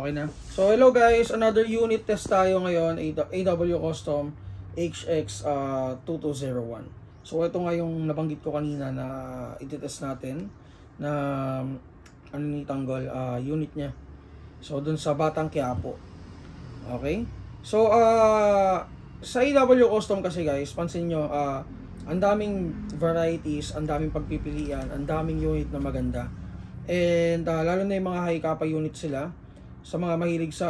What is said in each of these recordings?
Okay na. So hello guys, another unit test tayo ngayon, AW Custom HX 2201. So ito nga yung nabanggit ko kanina na i-test natin na ano ni Tanggol, unit niya. So dun sa Batang Quiapo. Okay? So sa AW Custom kasi guys, pansin nyo, ang daming varieties, ang daming pagpipilian, ang daming unit na maganda. And lalo na yung mga high kappa unit sila sa mga mahilig sa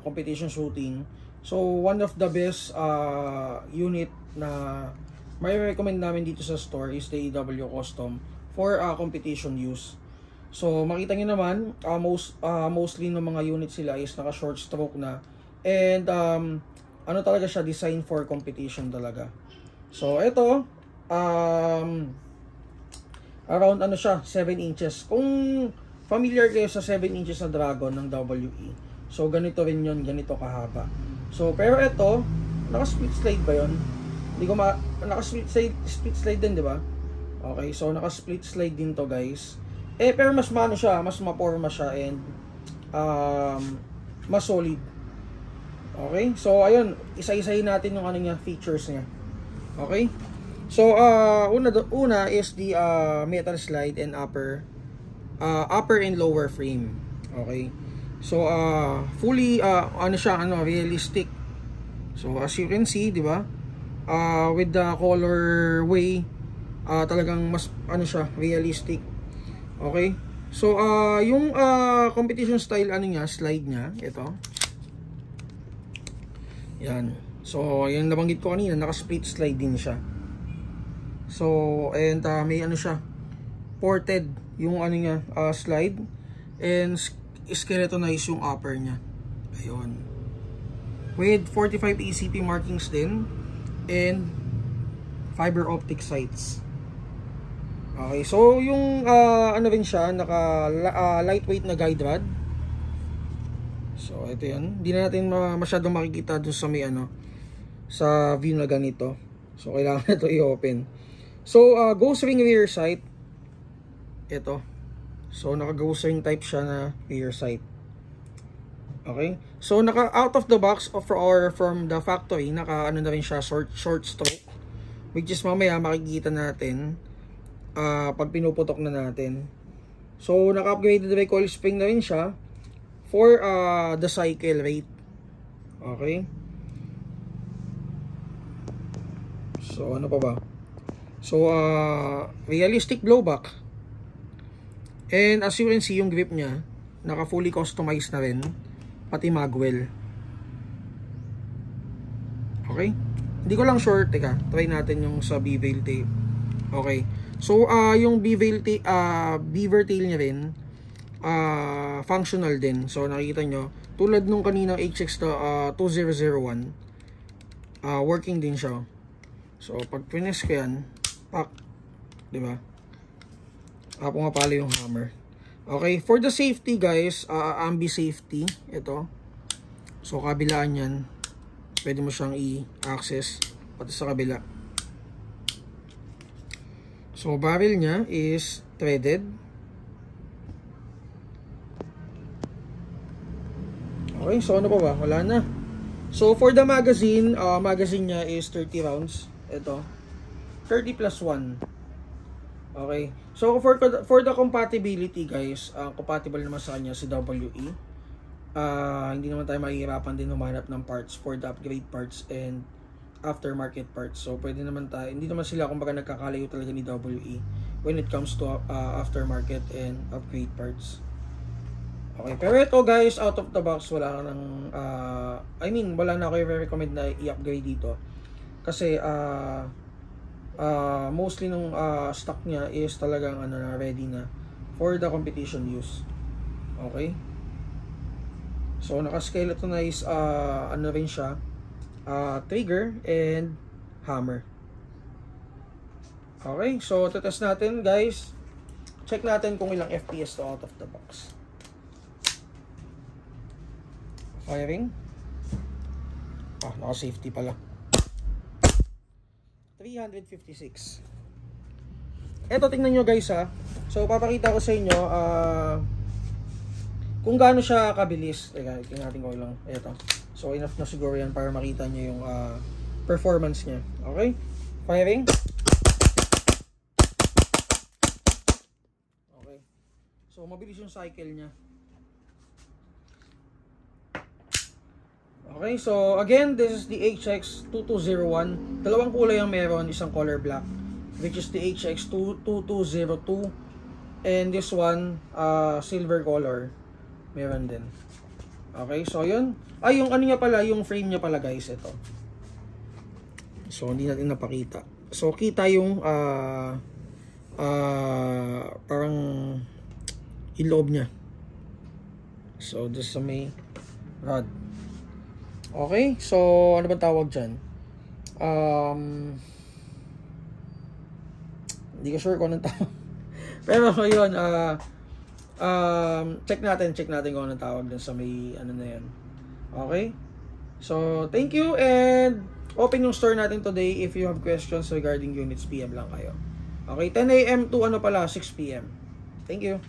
competition shooting. So one of the best unit na may recommend namin dito sa store is the AW Custom for competition use. So makita nyo naman, mostly ng mga unit sila is naka short stroke na. And ano talaga siya, design for competition talaga. So ito around ano siya, 7 inches. Kung familiar kayo sa 7 inches na Dragon ng WE, so ganito rin yun, ganito kahaba. So pero ito, naka-split slide ba yun? Hindi ko naka-split slide din, di ba? Okay, so naka-split slide din to guys. Pero mas maano siya, mas maporma siya and mas solid. Okay, so ayun, isa-isahin natin yung ano niya, features niya. Okay? So una is the metal slide and upper and lower frame. Okay? So fully ano siya, realistic. So as you can see, 'di ba? With the colorway, talagang mas ano siya, realistic. Okay? So yung competition style slide niya, ito. Yan. So yung nabanggit ko kanina, naka-split slide din siya. So and may ano siya, ported yung ano niya, slide, and skeletonized yung upper niya. Ayun. With 45 ECP markings din and fiber optic sights. Okay, so yung ano rin siya, naka lightweight na guide rod. So ito 'yan. Hindi na natin masyadong makikita dun sa may sa view na ganito. So kailangan ito i-open. So ghost ring rear sight. Ito. So naka ghost ring type siya na rear sight. Okay? So naka out of the box or from the factory, naka na rin siya, short stroke, which is mamaya makikita natin pag pinuputok na natin. So naka-upgraded recoil spring na rin siya for the cycle rate. Okay? So ano pa ba? So realistic blowback. And as you can see, yung grip niya naka fully customized na rin, pati magwell. Okay? Hindi ko lang sure, teka, try natin yung sa bevel tape. Okay. So yung bevel tape, beaver tail niya rin functional din. So nakikita nyo, tulad nung kaninang HX 2001, working din siya. So pag press ko yan, pak, di ba? Pumapalo yung hammer. Okay, for the safety guys, ambi safety, ito. So kabilaan yan, pwede mo siyang i-access pati sa kabila. So barrel niya is threaded. Okay, so ano pa ba? Wala na. So for the magazine, magazine niya is 30 rounds. Ito, 30 plus 1. Okay. So for the compatibility guys, compatible naman sa kanya si WE. Hindi naman tayo mahihirapan din humanap ng parts for the upgrade parts and aftermarket parts. So pwede naman tayo, hindi naman sila kumbaga nagkakalayo talaga ni WE when it comes to aftermarket and upgrade parts. Okay, pero ito guys, out of the box, wala nang wala na ako i-recommend na i-upgrade dito. Kasi mostly nung stock niya is talagang na ready na for the competition use. Okay? So naka-skeletonized rin siya, trigger and hammer. Okay, so test natin guys. Check natin kung ilang FPS to out of the box. Firing. Naka-safety pala. 356. Eto, tingnan nyo guys ha. So papakita ko sa inyo kung gaano siya kabilis. Teka, tingnan natin ko lang. Ito. So, enough na siguro yan para makita nyo yung performance niya. Okay? Firing. Okay. So, mabilis yung cycle niya. Okay, so again, this is the HX2201. Dalawang kulay ang meron, isang color black, which is the HX2202, and this one, silver color, meron din. Okay, so yun. Ay, yung ano niya pala, yung frame niya pala guys, ito. So, hindi natin napakita. So, kita yung, parang, yung loob niya. So, this sa may rod. Okay, so ano ba tawag dyan? Hindi ko sure kung anong tawag. Pero yun, check natin kung anong tawag dun sa may ano na yan. Okay? So, thank you and open yung store natin today. If you have questions regarding units, PM lang kayo. Okay, 10 AM to ano pala, 6 PM. Thank you.